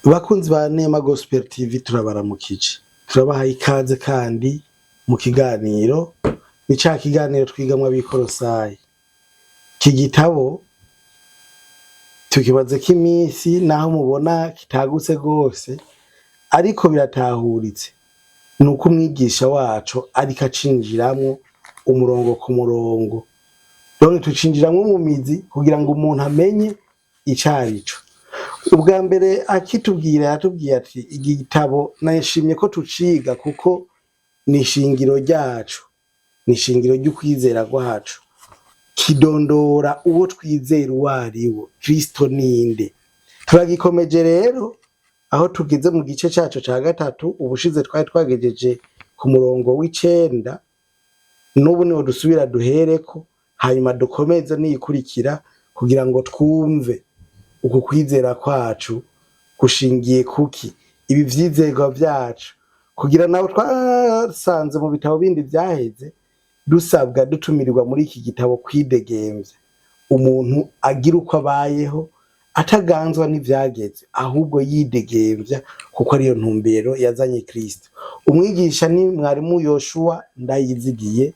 Bakunzi ba Nema Gospel TV turabaramukije. Turabahaye ikaze kandi mu kiganiro ni ca kiganiro twigamwa bikorosayi. Iki gitabo tukibaze ko iminsi naho mubona kitagutse gose ariko biratahuritse. Nuko umwigisha wacu ariko acinjiramwo umurongo ku murongo. None tucinjiramwo mu mizi kugira ngo umuntu amenye icarico. Ubwa mbere akitubwira yatubwiye ati igitabo nashimye ko tuciga kuko ni ishingiro ryacu, ni ishingiro ry'ukwizera kwacu, kidondora uwo twizera uwariwo, Kristo ninde. Turagikomeje rero aho tugize mu gice cacu ca gatatu, ubushize twari twagejeje ku murongo w'9, n'ubu niho dusubira duhereko, hanyuma dukomeze niyikurikira kugira ngo twumve uku kwizera kwacu kushingiye kuki, ibi vyizerwa vyacu, kugira nawe twasanze mu bitabo bindi vyaheze dusabwa dutumirirwa muri iki gitabo kwidegemvya, umuntu agira uko abayeho ataganzwa n'ivyageze ahubwo yidegemvya kuko ariyo ntumbero yazanye Kristo. Umwigisha ni mwarimu Yoshua Ndayizigiye.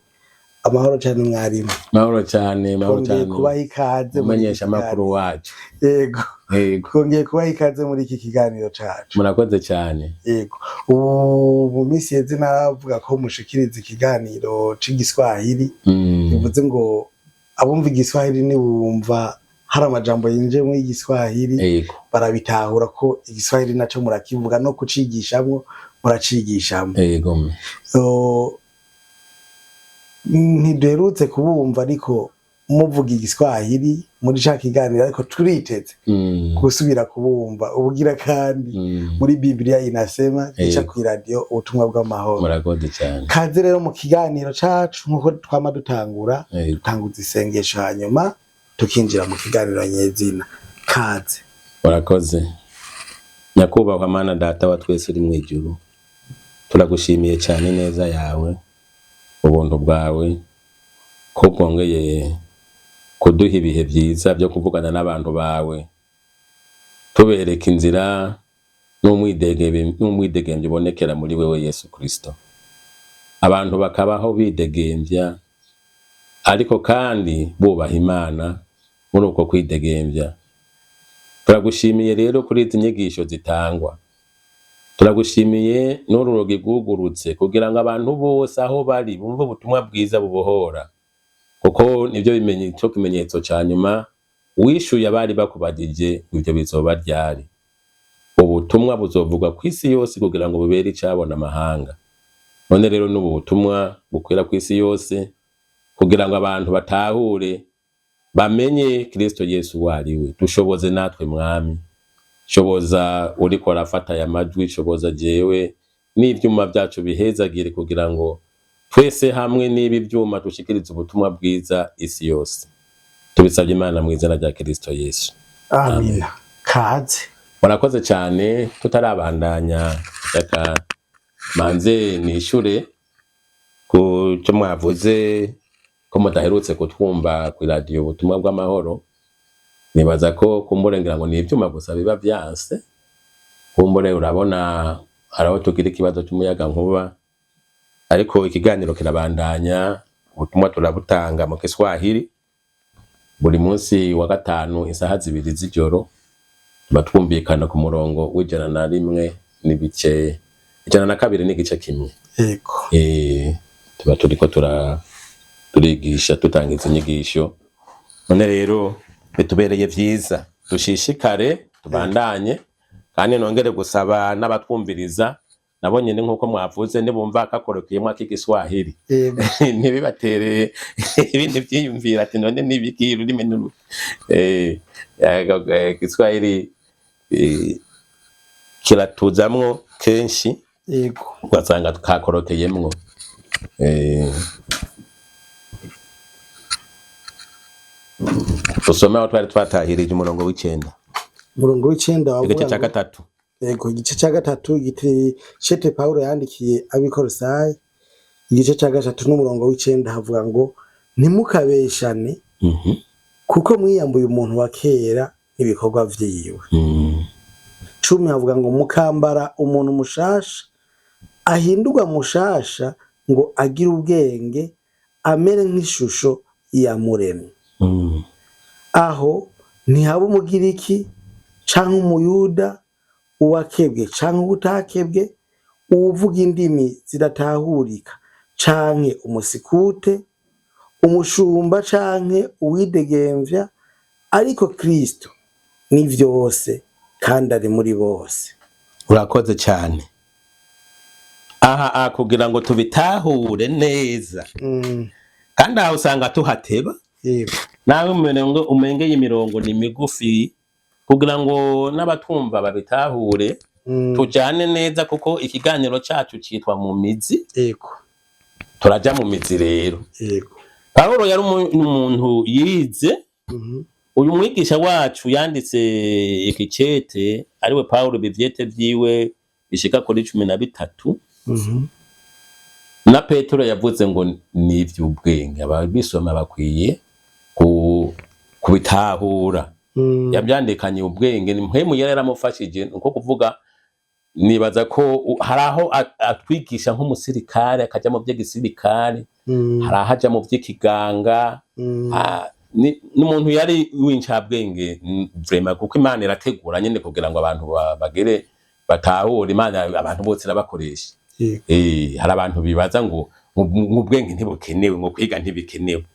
Amahoro cyane mwarimu. Mahoro cyane, mahoro cyane. Kubaha ikaze mumenyesha makuru wacu. Yego. Kongeye kubaha ikaze muri iki kiganiro cacu. Murakoze cyane. Yego. Ubu minsi yeze navuga ko mushikiriza ikiganiro c'igiswahili. Bivuze ngo abumva igiswahili ni bumva hari amajambo yinje mu igiswahili barabitahura ko igiswahili naco murakivuga no kucigishamwo muracigishamwo. Yego. Ntiduherutse kubumva ariko muvuga igiswahili muri ca kiganiro, ariko turiteze gusubira kubumva ubugira kandi muri Biblia inasema gica ku radio ubutumwa bw'amahoro. Murakoze cyane. Kaze rero mu kiganiro cacu nkuko twama dutangura, dutanguza isengesho hanyuma tukinjira mu kiganiro nyezina. Kaze. Murakoze. Nyakubahwa Mana Data wa twese uri mu ijuru, turagushimiye cyane neza yawe, ubuntu bwawe ko bwongeye kuduha ibihe byiza byo kuvugana n'abantu bawe, tubereka inzira n'umwidegembyo ubonekera muri wewe Yesu Kristo. Abantu bakabaho bidegembya ariko kandi bubaha Imana muri uko kwidegembya. Turagushimiye rero kuri izi nyigisho zitangwa, turagushimiye n'ururogi rwugurutse kugira ngo abantu bose aho bari bumve ubutumwa bwiza bubohora, kuko nivyo kimenyetso ca nyuma wishuye abari bakubagije ivyo bizoba ryari. Ubutumwa buzovugwa kw'isi yose kugira ngo bubere icabona amahanga. None rero n'ubu butumwa bukwira kw'isi yose kugira ngo abantu batahure bamenye Kristo Yesu wariwe. Dushoboze natwe Mwami, shoboza uriko arafata aya majwi, shoboza jewe n'ivyuma vyacu bihezagire kugira ngo twese hamwe n'ibi vyuma dushikirize ubutumwa bwiza isi yose. Tubisabye Imana mu izina rya Kristo Yesu. Amen. Kaze. Murakoze cyane. Tutarabandanya reka manze nishure ku cyo mwavuze ko mudaherutse kutwumva ku radio ubutumwa bw'amahoro. Nibaza ko kumurengera ngo ni ivyuma gusa biba vyanse. Kumbure urabona haraho tugira ikibazo cy'umuyaga nkuba, ariko ikiganiro kirabandanya. Ubutumwa turabutanga mu Kiswahili buri munsi wa gatanu isaha 2 z'ijoro, batwumvikana ku murongo w'101 n'ibice 102 n'igice kimwe. Yego. Tuba turiko turigisha tutangiza inyigisho. None rero bitubereye vyiza dushishikare tubandanye, kandi nongere gusaba n'abatwumviriza nabo nyene nkuko mwavuze nibumva akakorokiyemo akigiswahili ntibibatere ibindi vyiyumvira ati none nibiki ururimi n'uru Kiswahili kiratuzamwo kenshi. Yego. Ugasanga kakorokeyemwo. Usome aho twari twatahirije umurongo w'9. Umurongo w'9 wavuga igice ca gatatu. Yego, igice ca gatatu igitete Paulo yandikiye abikorosayi, igice ca gatatu n'umurongo w'9 havuga ngo ntimukabeshane kuko mwiyambuye umuntu wa kera n'ibikorwa vyiwe. 10 havuga ngo mukambara umuntu mushasha ahindurwa mushasha ngo agire ubwenge amere nk'ishusho yamuremye. Aho ntihaba umugiriki canke umuyuda, uwakebwe canke ubutakebwe, uwuvuga indimi zidatahurika canke umusikute, umushumba canke uwidegemvya, ariko Kristo ni vyose kandi ari muri bose. Urakoze cyane. Aha kugira ngo tubitahure neza. Kandi aho usanga tuhateba. Yego. Nawe umengeye imirongo ni migufi kugira ngo n'abatumva babitahure tujane neza, kuko ikiganiro cyacu cyitwa mu mizi. Yego. Turaja mu mizi rero. Yego. Paulo yari umuntu yize. Uyu mwigisha wacu yanditse ikicete ariwe Paulo, bivyete vyiwe bishika kuri 13. Na Petero yavuze ngo ni ivy'ubwenge ababisoma bakwiye kubitahura. Yabyandikanye ubwenge, ni mpemu yari yaramufashije, uko kuvuga nibaza ko haraho atwigisha nk'umusirikare akaja mu by'igisirikare, harahaja mu by'ikiganga. N'umuntu yari w'incabwenge vraiment, kuko Imana irategura nyene kugira ngo abantu bagere batahure. Imana abantu bose irabakoresha. Hari abantu bibaza ngo ubwenge ntibukenewe, ngo kwiga ntibikenewe.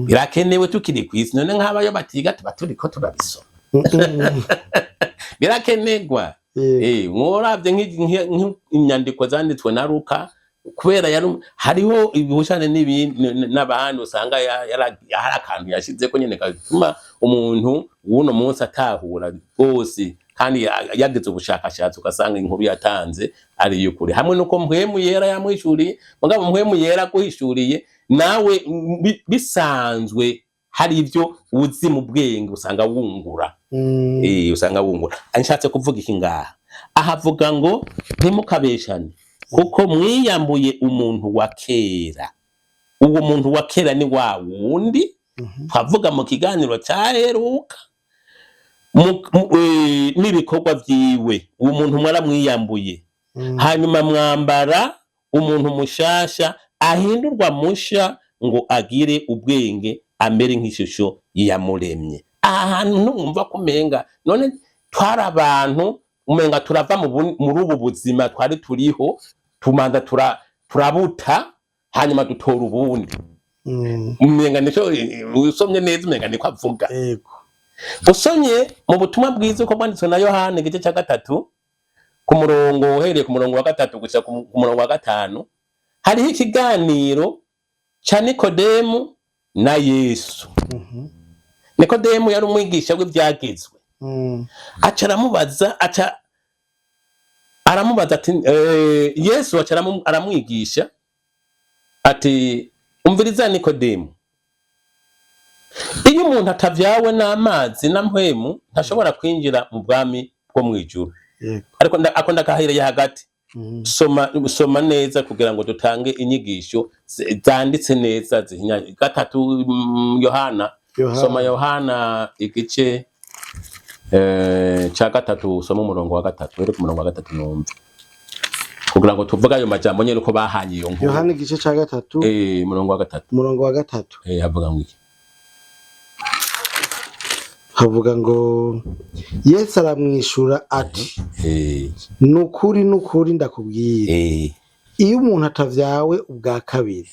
Birakenewe tukiri kwisi, none nk'abayo batiga tuba turiko turabisoma. Birakenegwa. Mworavye nk'inyandiko zanditswe na Luka, kubera hariho ibihushane n'abandi usanga hari akantu yashizeko nyene gatuma umuntu w'uno munsi atahura bose, kandi yagize ubushakashatsi ugasanga inkuru yatanze ari y'ukuri, hamwe nuko mpwemu yera yamwishuriye. Mugabo mpwemu yera guhishuriye nawe bisanzwe hari ivyo uzi mu bwenge usanga wungura. Usanga wungura. Anshatse kuvuga iki ngaha, ahavuga ngo ntimukabeshane kuko mwiyambuye umuntu wa kera. Uwo muntu wa kera ni wa wundi twavuga mu kiganiro cyaheruka n'ibikorwa vyiwe. Uwo muntu mwaramwiyambuye, hanyuma mwambara umuntu mushasha ahindurwa musha ngo agire ubwenge amere nk'ishusho yamuremye. Ahantu numva kumenga none twari abantu umenga turava muri ubu buzima twari turiho, tumanza turabuta hanyuma dutora ubundi. Umenga nico usomye neza, umenga niko avuga. Yego. Usomye mu butumwa bwiza uko bwanditswe na Yohana igice cya 3 ku murongo uhereye ku murongo wa 3 gushika ku murongo wa 5, hariho ikiganiro cha Nikodemu na Yesu. Nikodemu yari umwigisha w'ibyagezwe. Aramubaza ati Yesu aramwigisha ati umviriza Nikodemu, iyo umuntu atavyawe n'amazi na mpwemu ntashobora kwinjira mu bwami bwo mwijuru. Ariko akunda kahire ya hagati. Soma neza kugira ngo dutange inyigisho zanditse neza zihinya. 3 Yohana. Soma Yohana igice cha 3, soma umurongo wa 3, ere ku murongo wa 3 numva, kugira ngo tuvuga ayo majambo nyene uko bahanye iyo nkuru. Yohana igice ca 3 umurongo wa 3. Umurongo wa 3 havuga ngo iki? Havuga ngo Yesu aramwishura ati nukuri ndakubwira, iyo umuntu atavyawe ubwa kabiri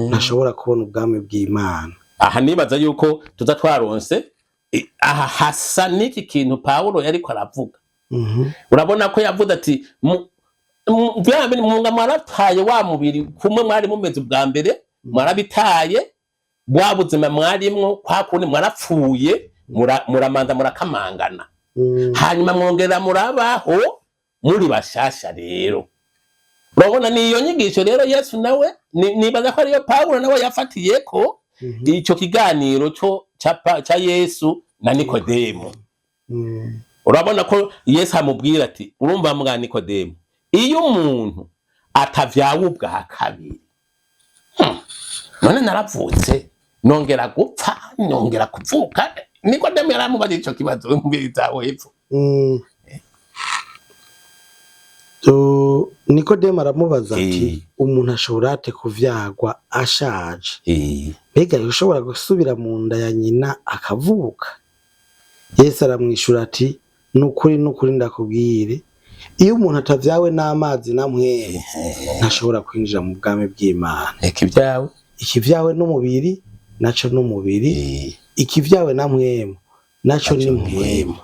ntashobora kubona ubwami bw'Imana. Aha nibaza yuko tuza twaronse aha hasa n'iki kintu Paulo yariko aravuga. Urabona ko yavuze ati byabiri munga mwarataye wa mubiri kumwe mwari mumeze ubwa mbere, mwarabitaye bwa buzima mwarimwo kwa kundi mwarapfuye, muramanza murakamangana, hanyuma mwongera murabaho muri bashasha. Rero urabona niyo nyigisho rero Yesu nawe nibaza ko ariyo Paulo nawe yafatiyeko ico kiganiro cha Yesu na Nikodemu. Urabona ko Yesu amubwira ati urumva mwa Nikodemu, iyo umuntu atavyawe ubwa kabiri, none naravutse nongera gupfa nongera kuvuka. Nikodemu yaramubaza ico kibazo, mbiri zawe hepfo. Nikodemu aramubaza ati umuntu ashobora ate kuvyagwa ashaje mbega yoshobora gusubira mu nda ya nyina akavuka? Yesu aramwishura ati nukuri ndakubwire, iyo umuntu atavyawe n'amazi na mpwemu ntashobora kwinjira mu bwami bw'Imana. Ikivyawe n'umubiri naco n'umubiri, ikivyawe na mpwemu naco ni mpwemu.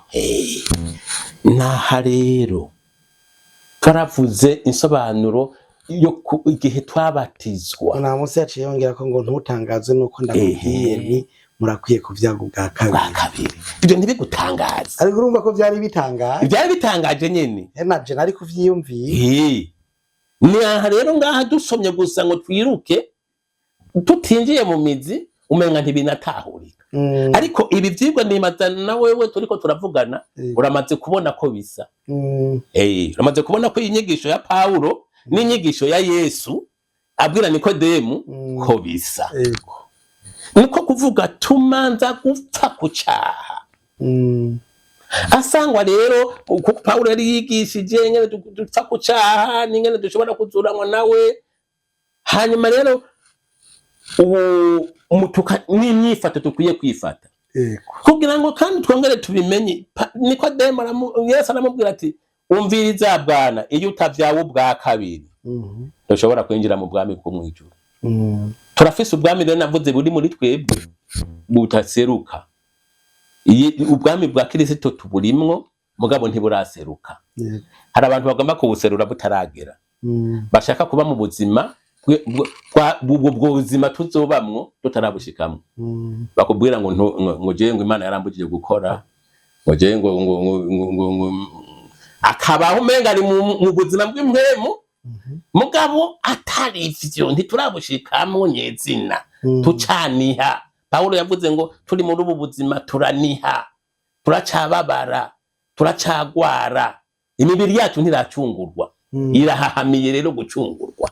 Naha rero karavuze insobanuro yo igihe twabatizwa. Na Mose yaciye yongera ko ngo ntutangazwe nuko ndakubwiye nti murakwiye kuvyaga ubwa kabiri. Ibyo ntibigutangaza. Ariko urumva ko byari bitangaje. Byari bitangaje nyene. Naje nari kuvyiyumviye. Naha rero ngaha dusomye gusa ngo twiruke tutinjiye mu mizi umenga ntibinatahurika. Ariko ibi vyigwa nimaza na wewe turiko turavugana uramaze kubona ko bisa. Uramaze kubona ko inyigisho ya Paulo n'inyigisho ya Yesu abwira Nikodemu ko bisa. Niko kuvuga tumanza gupfa ku cyaha. Asangwa rero kuko Paulo yari yigishije nyene dupfa ku cyaha n'ingene dushobora kuzuranwa nawe. Hanyuma rero umutuka n'imyifato tukwiye kwifata kugira ngo kandi twongere tubimenye. Nikodemu Yesu aramubwira ati umviriza bwana, iyo utavyawe ubwa kabiri ntushobora kwinjira mu bwami bwo mwijuru. Turafise ubwami rero navuze buri muri twebwe butaseruka. Ubwami bwa Kristo tuburimwo mugabo ntiburaseruka. Hari abantu bagomba kubuserura butaragera, bashaka kuba mu buzima ubwo buzima tuzobamwo tutarabushikamo. Bakubwira ngo je ngo Imana yarambujije gukora, ngo je ngo akabaho umenga ari mu buzima bw'impwemu mugabo atari ivyo ntiturabushikamo nyezina tucaniha. Paulo yavuze ngo turi muri ubu buzima turaniha, turacababara, turacagwara, imibiri yacu ntiracungurwa, irahahamiye rero gucungurwa.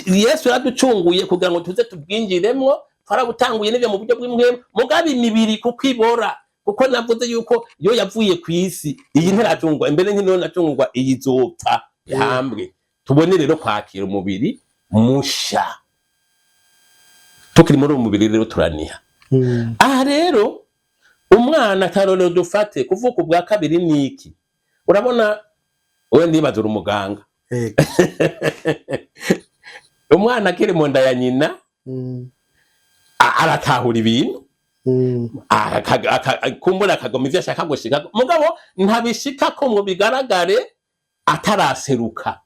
Yesu yaraducunguye kugira ngo tuze tubwinjiremwo, twarabutanguye n'ibyo mu buryo bw'impwemu mugabo imibiri kuko ibora, kuko navuze yuko iyo yavuye ku isi iyi ntiracungurwa, mbere nk'ino nacungurwa iyi zopfa yambwe. Tubone rero kwakira umubiri musha, tukiri muri umubiri rero turaniha. Aha rero umwana karorero dufate kuvuka ubwa kabiri niki. Urabona wewe ndibaza uri umuganga. Umwana akiri mu nda ya nyina aratahura ibintu, kumbura akagoma ivyo ashaka gushika mugabo ntabishika ko mu bigaragare ataraseruka.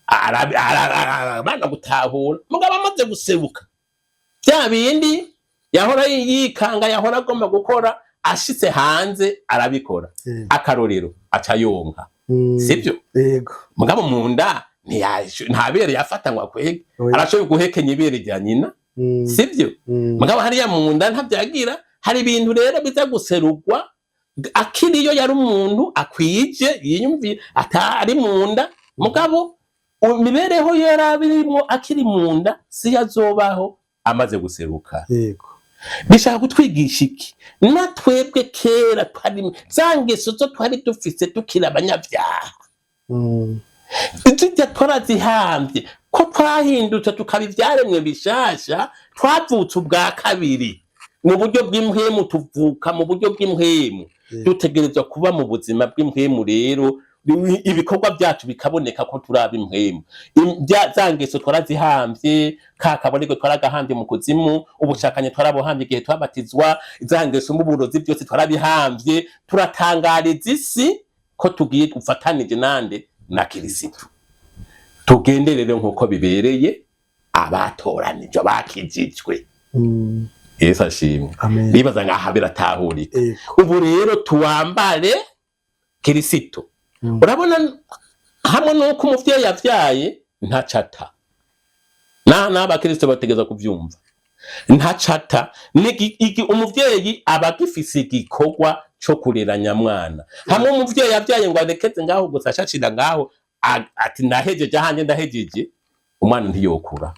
Arabana gutahura mugabo amaze guseruka bya bindi yahora yikanga, yahora agomba gukora, ashitse hanze arabikora. Akarorero acayonka, sibyo? Yego. Mugabo mu nda ntabere yafatanywa kwege, arashoboye guhekenya ibere rya nyina, sibyo? Mugabo hariya mu nda ntabyagira. Hari ibintu rero biza guserugwa akiriyo yari umuntu akwije yiyumvira atari mu nda, mugabo imibereho yarabirimo akiri mu nda si yazobaho amaze guseruka. Yego. Bishaka kutwigisha iki? Natwebwe kera twari zangeso zo twari dufise tukira abanyabyaha. Tujya twarazihambye ko twahindutse tukaba ivyaremwe bishasha, twavutse ubwa kabiri mu buryo bw'impwemu, tuvuka mu buryo bw'impwemu. Dutegerezwa kuba mu buzima bw'impwemu rero ibikorwa byacu bikaboneka ko turaba impwemu. Zangeso twarazihambye, kakabonego twaragahambye mu kuzimu, ubushakanye twarabuhambye igihe twabatizwa, zangeso mu burozi byose twarabihambye. Turatangariza isi ko tugiye gufatanije nande na Kristo. Tugenderere nkuko bibereye abatoranije bakijijwe. Yesu ashimwe. Bibaza ngaha biratahurika. Ubu rero tuwambare Kristo. Urabona hamwe nuko umuvyeyi yavyaye ntacata. N'abakristo bategeza kuvyumva. Ntacata umuvyeyi abagifise igikorwa cyo kurera nyamwana. Hamwe umuvyeyi yavyaye ngo arekeze ngaho gusa ashashira ngaho ati ndahejeje hanje ndahejeje, umwana ntiyokura.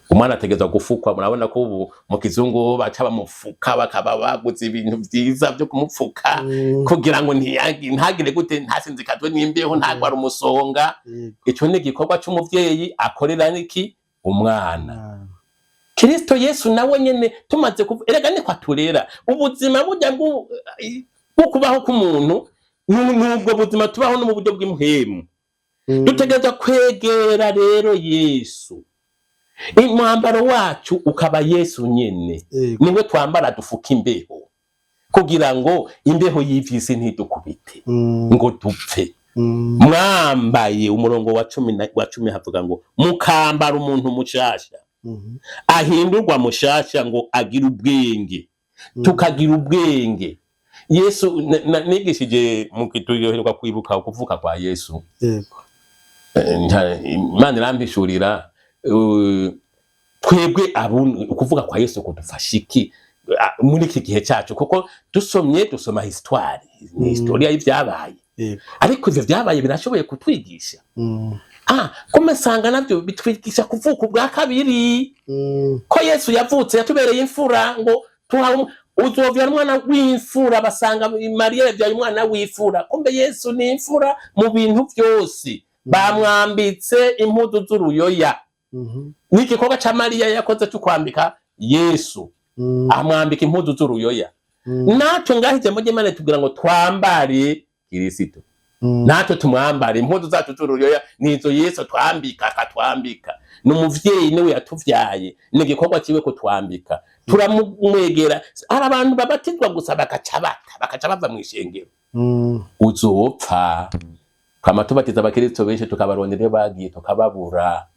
Umwana ategezwa gufukwa. Murabona ko ubu mu kizungu baca bamufuka bakaba baguze ibintu vyiza byo kumupfuka kugira ngo ntagire gute ntasinzikazwe n'imbeho ntagwara umusonga. Ico ni igikorwa c'umuvyeyi akorera niki umwana. Kristo Yesu nawe nyene tumaze erega ni kwaturera ubuzima burya bwo kubaho k'umuntu n'ubwo buzima tubaho no mu buryo bw'impwemu. Dutegerezwa kwegera rero Yesu. Umwambaro wacu ukaba Yesu nyene. Niwe twambara dufuka imbeho kugira ngo imbeho y'ivisi ntidukubite ngo dupfe. Mwambaye umurongo wa 10 havuga ngo mukambara umuntu mushasha ahindurwa mushasha ngo agira ubwenge. Tukagira ubwenge. Yesu nigishije mu kituyoherwa kwibuka kuvuka kwa Yesu. Imana irambishurira twebwe ukuvuga kwa Yesu kudufasha iki muri iki gihe cyacu, kuko dusoma historia y'ivyabaye. Ariko ivyo vyabaye birashoboye kutwigisha. Kumesanga navyo bitwigisha kuvuka ubwa kabiri. Ko Yesu yavutse yatubereye imfura ngo uzovyara umwana w'imfura, basanga Mariya yavyaye umwana w'imfura. Kumbe Yesu ni imfura mu bintu vyose. Bamwambitse impuzu z'uruyoya. N'igikorwa ca Mariya yakoze cyo kwambika Yesu. Amwambika impuzu z'uruyoya. Naco ngahije mu Imana tugira ngo twambare Kristo. Naco tumwambare impuzu zacu z'uruyoya nizo Yesu twambika akatwambika. N'umuvyeyi niwe yatuvyaye. N'igikorwa kiwe ko twambika. Turamwegera. Hari abantu babatizwa gusa bakaca bava mu ishengero. Uzopfa. Kama tubatiza abakristo benshi tukabarondera bagiye tukababura.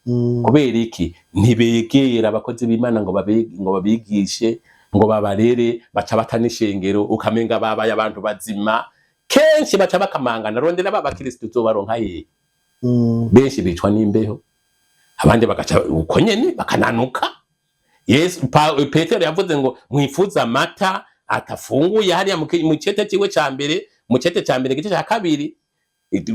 Kubera iki? Ntibegera abakozi b'Imana ngo babigishe, ngo babarere, baca batanishengero ukamenga babaye abantu bazima. Kenshi baca bakamangana rondera babakristo uzobaronka ye. Benshi bicwa n'imbeho. Abandi bagaca uko nyene bakananuka. Yesu Petero yavuze ngo mwifuza amata atafunguye hariya mu cete ciwe ca mbere, mu cete ca mbere gice ca kabiri.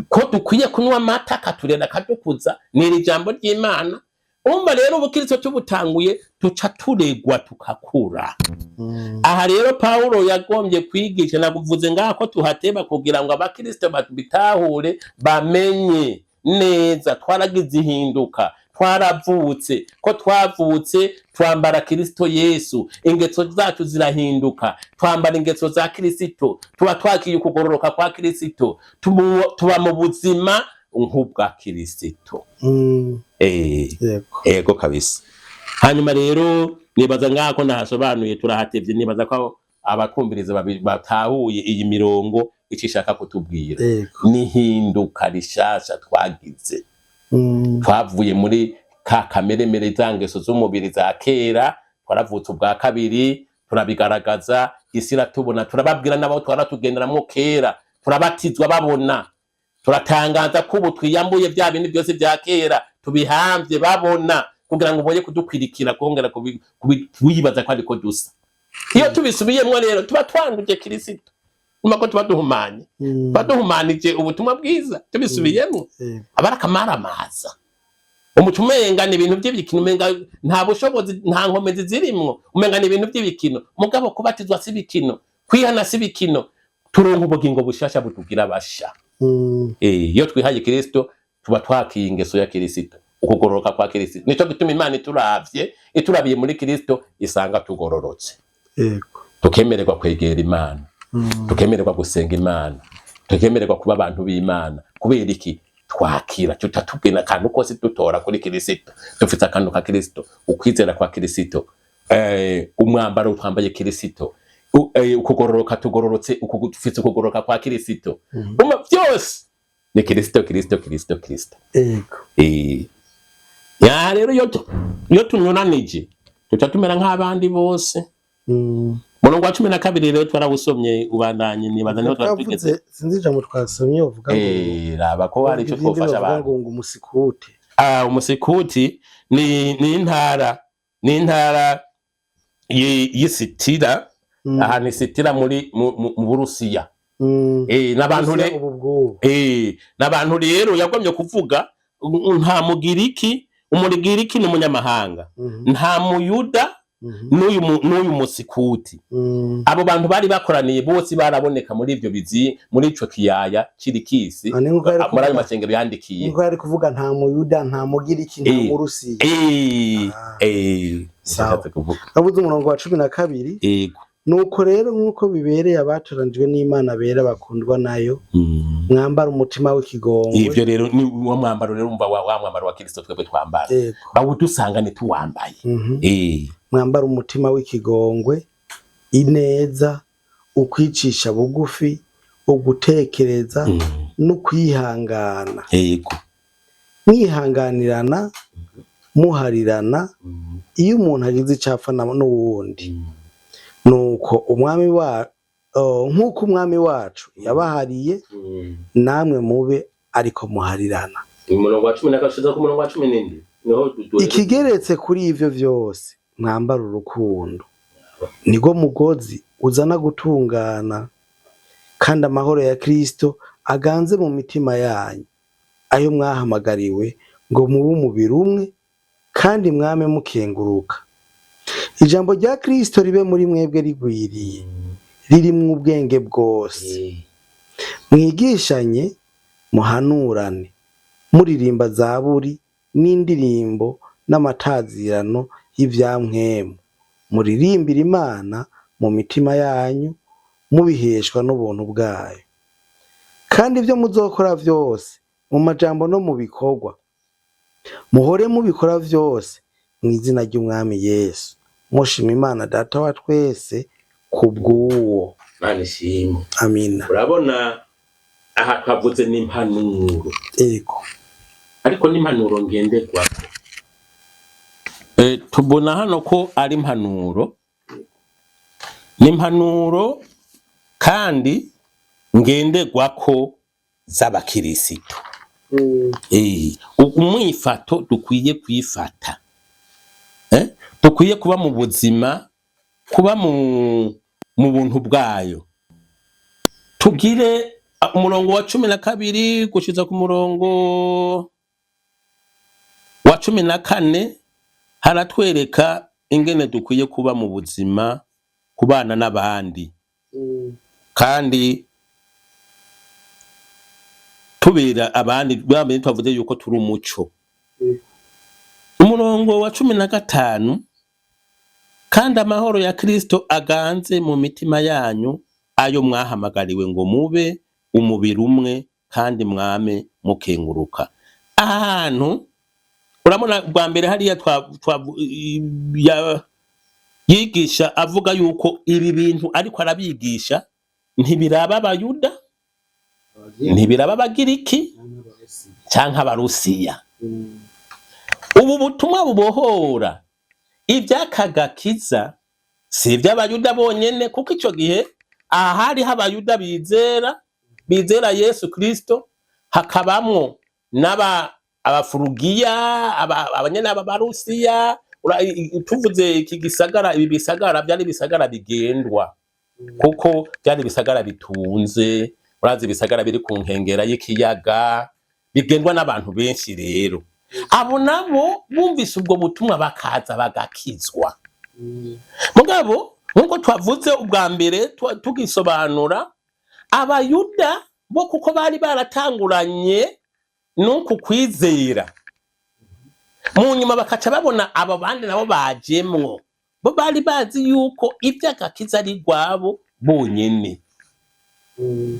Ko dukwiye kunywa amata katurera kadukuza ni ijambo ry'Imana. Umva rero ubukristo tubutanguye tuca turegwa tukakura. Aha rero Paulo yagombye kwigisha, naguvuze ngaho ko tuhateba kugira ngo abakristo bitahure bamenye neza twaragize ihinduka, twaravutse, ko twavutse twambara Kristo Yesu, ingeso zacu zirahinduka, twambara ingeso za Kristo, tuba twakiye kugororoka kwa Kristo, tuba mu buzima nk'ubwa Kristo. Ego kabisa. Hanyuma rero nibaza ngako nahasobanuye turahatevye, nibaza ko abakumviriza batahuye iyi mirongo icishaka kutubwira. Nihinduka rishasha twagize. Twavuye muri kameremere zangeso z'umubiri za kera, twaravutse ubwa kabiri, turabigaragaza, isi iratubona, turababwira nabo twaratugenderamwo kera, turabatizwa babona, turatangaza ko ubu twiyambuye bya bintu byose bya kera, tubihamvye babona, kugira ngo boye kudukwirikira kongera kubibaza ko ariko dusa. Iyo tubisubiyemwo rero tuba twanduje Kristo. Umako tuba duhumanye. Baduhumanije ubutumwa bwiza, tubisubiyemwo. Abarakamara amaza. Umutumenga ni ibintu by'ibikino, umenga nta bushobozi nta nkomezi zirimwo, umenga ni ibintu by'ibikino. Mugabo kubatizwa si bikino, kwihana si bikino, turonka ubugingo bushasha butugira basha. Iyo twihaye Kristo tuba twakiye ingeso ya Kristo, ukugororoka kwa Kristo. Nico gituma Imana iturabiye muri Kristo isanga tugororotse. Tukemererwa kwegera Imana, tukemererwa gusenga Imana, tukemererwa kuba abantu b'Imana. Kubera iki? Twakira tutatubwina akantu kose dutora kuri Kristo, dufite akantu ka Kristo, ukwizera kwa Kristo, umwambaro twambaye Kristo, ukugororoka tugororotse, ukugufite ukugororoka kwa Kristo. Byose ni Kristo. Ya rero yo tunyuranije tutatumera nk'abandi bose. Murongo wa 12 rero twarawusomye ubandanye, nibaza niho twatwigeze. Sinzi ijambo twasomye uvuga ngo raba ko hari ico twofasha abantu. Ngo umusikuti. Umusikuti ni intara y'Isitira. Aha ni Sitira muri mu Burusiya. N'abantu rero yagomye kuvuga nta Mugiriki umurigiriki n'umunyamahanga nta muyuda n'uyu musikuti abo bantu bari bakoraniye bose baraboneka muri ivyo bizi muri ico kiyaya cirikisi muri ayo masengero yandikiye niko yari kuvuga nta muyuda nta mugiriki nta murusiya abuze umurongo wa 12 yego nuko rero nkuko bibereye abatoranijwe n'Imana bera bakundwa nayo mwambara umutima w'ikigongwe ivyo rero ni wo mwambaro rero umva wa mwambaro wa Kristo twebwe twambara bawudusanga ni tuwambaye mwambara umutima w'ikigongwe ineza ukwicisha bugufi ugutekereza no kwihangana yego mwihanganirana muharirana iyo umuntu agize icapfa n'uwundi nuko umwami wa nkuko umwami wacu yabahariye namwe mube ariko muharirana umurongo wa 10 nakashiza ku murongo wa 10 niho ikigeretse kuri ivyo vyose mwambara urukundo nigo mugozi uzana gutungana kandi amahoro ya Kristo aganze mu mitima yanyu ayo mwahamagariwe ngo mube umubiri umwe kandi mwame mukenguruka ijambo rya Kristo ribe muri mwebwe rigwiriye riri mu ubwenge bwose mwigishanye muhanurane muririmba zaburi n'indirimbo n'amatazirano y'ivyamwemu muririmbira Imana mu mitima yanyu mubiheshwa n'ubuntu bwayo kandi ibyo muzokora vyose mu majambo no mu bikorwa muhore mubikora vyose mu izina ry'umwami Yesu mushima Imana data wa twese kubw'uwo Imana ishimwe amina urabona aha twavuze n'impanuro ariko n'impanuro ngenderwa tubona hano ko ari impanuro n'impanuro kandi ngenderwa ko z'abakirisitu umwifato dukwiye kwifata dukwiye kuba mu buzima kuba mu buntu bwayo tugire umurongo wa 12 gushiza ku murongo wa 14 haratwereka ingene dukwiye kuba mu buzima kubana n'abandi kandi tubera abandi bamwe twavuze yuko turi umuco umurongo wa 15 kandi amahoro ya Kristo aganze mu mitima yanyu ayo mwahamagariwe ngo mube umubiri umwe kandi mwame mukenguruka ahantu uramona bwa mbere hariya yigisha avuga yuko ibi bintu ariko arabigisha ntibiraba abayuda ntibiraba abagiriki canke abarusiya ubu butumwa bubohora ivyakagakiza si ivy'abayuda bonyene kuko ico gihe aha hariho abayuda bizera Yesu Kristo hakabamwo abafurugiya abanyene abarusiya tuvuze iki gisagara ibi bisagara byari bisagara bigendwa kuko byari bisagara bitunze urazi bisagara biri ku nkengera y'ikiyaga bigendwa n'abantu benshi rero abo nabo bumvise ubwo butumwa bakaza bagakizwa mugabo nkuko twavuze ubwa mbere tugisobanura abayuda bo kuko bari baratanguranye nuko kwizera mu nyuma bakaca babona abo bandi nabo bajemwo bo bari bazi yuko ivy'agakiza ari gwabo bonyene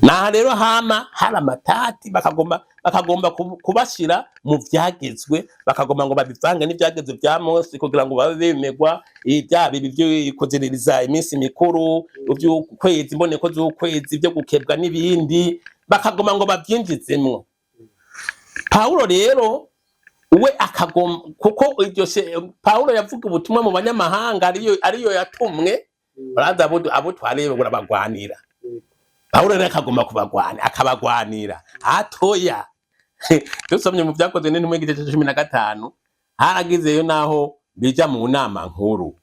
na rero hama hari amatati bakagomba kubashira mu vyagezwe bakagomba ngo babivange n'ivyagezwe vya Mose kugira ngo babe bemegwa ibyabi bivyo kozereriza iminsi mikuru uvy'ukwezi imboneko z'ukwezi byo gukebwa n'ibindi bakagomba ngo bavyinjizemwo Paulo rero we akagomba kuko iryo Paulo yavuga ubutumwa mu banyamahanga ariyo yatumwe baraza abo twarebe burabagwanira Paulo rero akagomba akabagwanira atoya dusomye mu byakoze n'intumwe igice 15 haragizeyo naho bija mu nama nkuru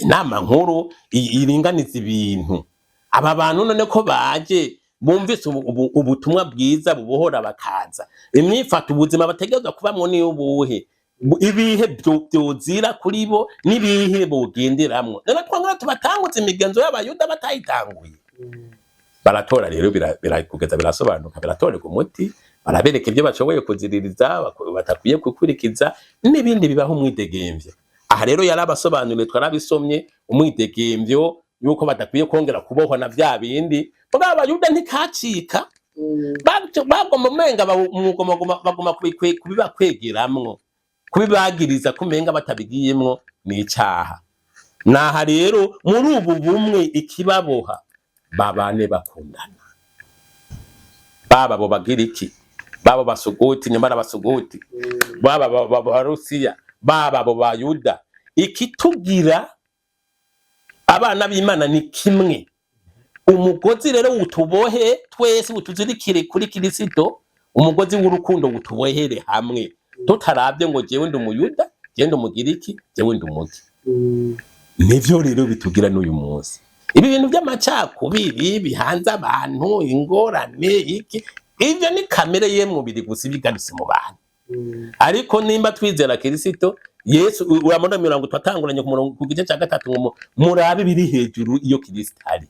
nama nkuru iringaniza ibintu aba bantu none ko baje bumvise ubutumwa bwiza bubohora bakaza imyifato ubuzima bategerezwa kubamwo ni ubuhe ibihe byozira kuri bo nibihe bogenderamwo rero twangura tubatangutse imigenzo y'abayuda batayitanguye baratora rero birakugeza birasobanuka biratoreka umuti barabereka ibyo bashoboye kuziririza batakwiye gukurikiza n'ibindi bibaho umwidegemvyo aha rero yarabasobanuriye twarabisomye umwidegemvyo yuko badakwiye kongera kubohwa na vya bindi bwa abayuda ntikacika bagoma menga bagoma kubibakwegeramwo kubibagiriza kumenga batabigiyemwo n'icaha naha rero muri ubu bumwe ikibaboha babane bakundana baba bo bagira iki baba basuguti nyamara basuguti baba barusiya baba bo bayuda ikitugira abana b'Imana ni kimwe umugozi rero utubohe twese utuzirikire kuri Kristo umugozi w'urukundo utubohere hamwe tutarabye ngo jewe ndi umuyuda jewe ndi umugiriki jewe ndi umugi nivyo rero bitugira n'uyu munsi ibi bintu by'amacakubiri bihanze abantu ingorane iki ivyo ni kamere ye mubiri gusa bigarutse mu bantu ariko nimba twizera Kristo Yesu uramona mirongo twatanguranye ku gice cya gatatu ngo murabe biri hejuru iyo Kristo ari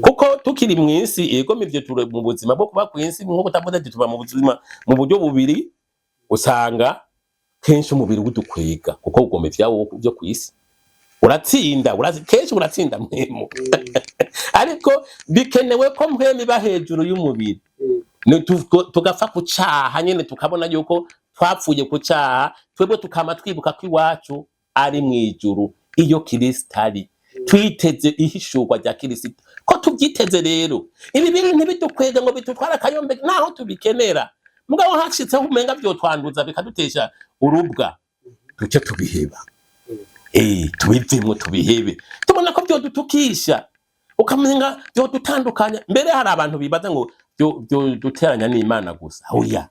kuko tukiri mu isi yego mivyo ture mu buzima bwo kuba ku isi nko kutavuze tuba mu buzima mu buryo bubiri usanga kenshi umubiri udukwega kuko ugomba vyawo byo ku isi uratsinda kenshi uratsinda mwemo ariko bikenewe ko mwemi ba hejuru y'umubiri tugapfa kucaha nyene tukabona yuko twapfuye kucaha twebwe tukama twibuka ko iwacu ari mwijuru iyo Kristo ari twiteze ihishurwa rya Kristo ko tubyiteze rero ibi bintu ntibidukwega ngo bitutwara kayombe naho tubikenera mugabo hashitseho umenga byo twanduza bikadutesha urubwa duce tubiheba tubivimwe tubihebe tubona ko byo dutukisha ukamenga byo dutandukanya mbere hari abantu bibaza ngo byo duteranya n'Imana gusa oya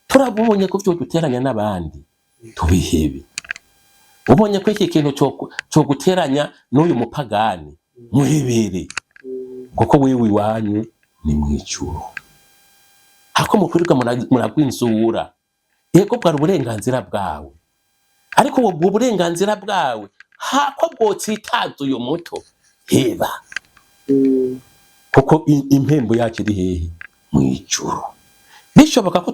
turabonye ko byo duteranya n'abandi tubihebe ubonye ko iki kintu cyo guteranya n'uyu mupagani muhebere kuko wewe iwanyu ni mwijuru hako mukurirwa muragwinsura yego bwa uburenganzira bwawe ariko ubwo burenganzira bwawe hako bwotsitaza uyu muto heba kuko impembo yacu iri hehe mwijuru bishoboka ko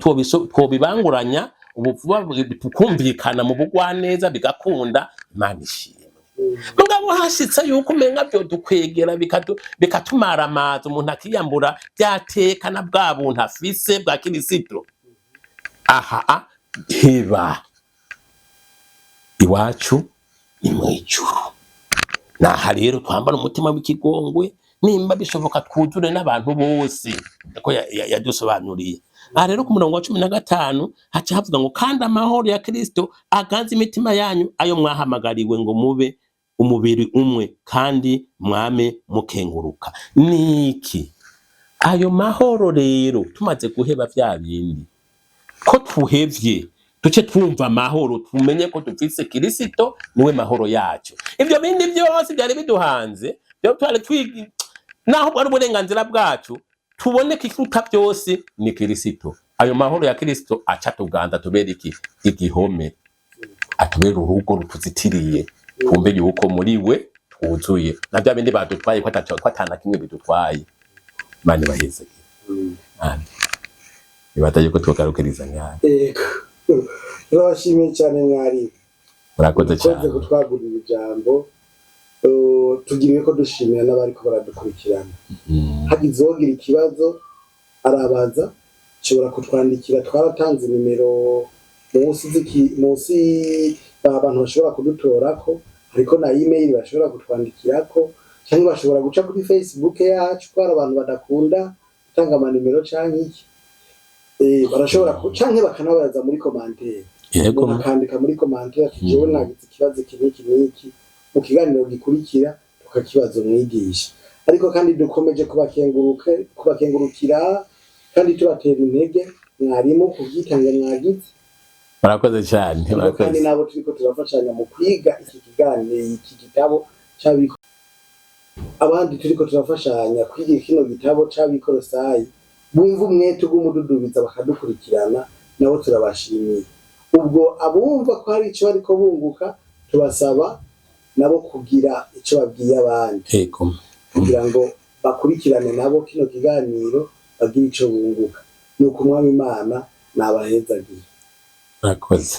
twobibanguranya ubuvuba tukumvikana mu bugwa neza bigakunda Imana ishimwe mugabo hashitse yuko umenga byo dukwegera bikatumara amazi umuntu akiyambura byatekana bwa buntu afise bwa Kristo aha heba iwacu ni mwijuru naha rero twambara umutima w'ikigongwe nimba bishoboka twuzure n'abantu bose ko yadusobanuriye aha rero ku murongo wa 15 haca havuga ngo kandi amahoro ya Kristo aganze imitima yanyu ayo mwahamagariwe ngo mube umubiri umwe kandi mwame mukenguruka niki ayo mahoro rero tumaze guheba vya bindi ko tuhevye duce twumva amahoro tumenye ko dufise Kristo niwe mahoro yacu ivyo bindi byose byari biduhanze byo twari twigi naho bwari uburenganzira bwacu tubone kiruta byose ni Kristo ayo mahoro ya Kristo aca tuganda tubera iki igihome atubera urugo rutuzitiriye twumve yuko muri we twuzuye na bya bindi badutwaye ko atana kimwe bidutwaye mani baheze ibataye ko twogarukiriza ngana Urashimye cyane mwari murakoze cyane kutwagurira ijambo tugiriwe ko dushimira n'abari ko baradukurikirana hagize wogira ikibazo arabaza shobora kutwandikira twaratanze nimero munsi abantu bashobora kudutorako ariko na email bashobora kutwandikirako cyangwa bashobora guca kuri Facebook yacu ko abantu badakunda gutanga amanimero canke iki barashobora canke bakanabaza muri commentaire yego bakandika muri commentaire ati jewe nagize ikibazo kiniki mu kiganiro gikurikira tukakibazo mwigisha ariko kandi dukomeje kubakengurukira kandi tubatera intege mwarimu kubyitanga mwagize murakoze cyane kandi nabo turiko turafashanya mu kwiga iki kiganiro iki gitabo cyabiko abandi turiko turafashanya kwigira kino gitabo c'abikorosayi bumva umwete w'umududubiza bakadukurikirana nabo turabashimiye. Ubwo abumva ko hari ico bariko bunguka tubasaba nabo kugira ico babwiye abandi kugira ngo bakurikirane nabo kino kiganiro bagira ico bunguka. Nuko Umwami Imana nabahezagiye. Murakoze.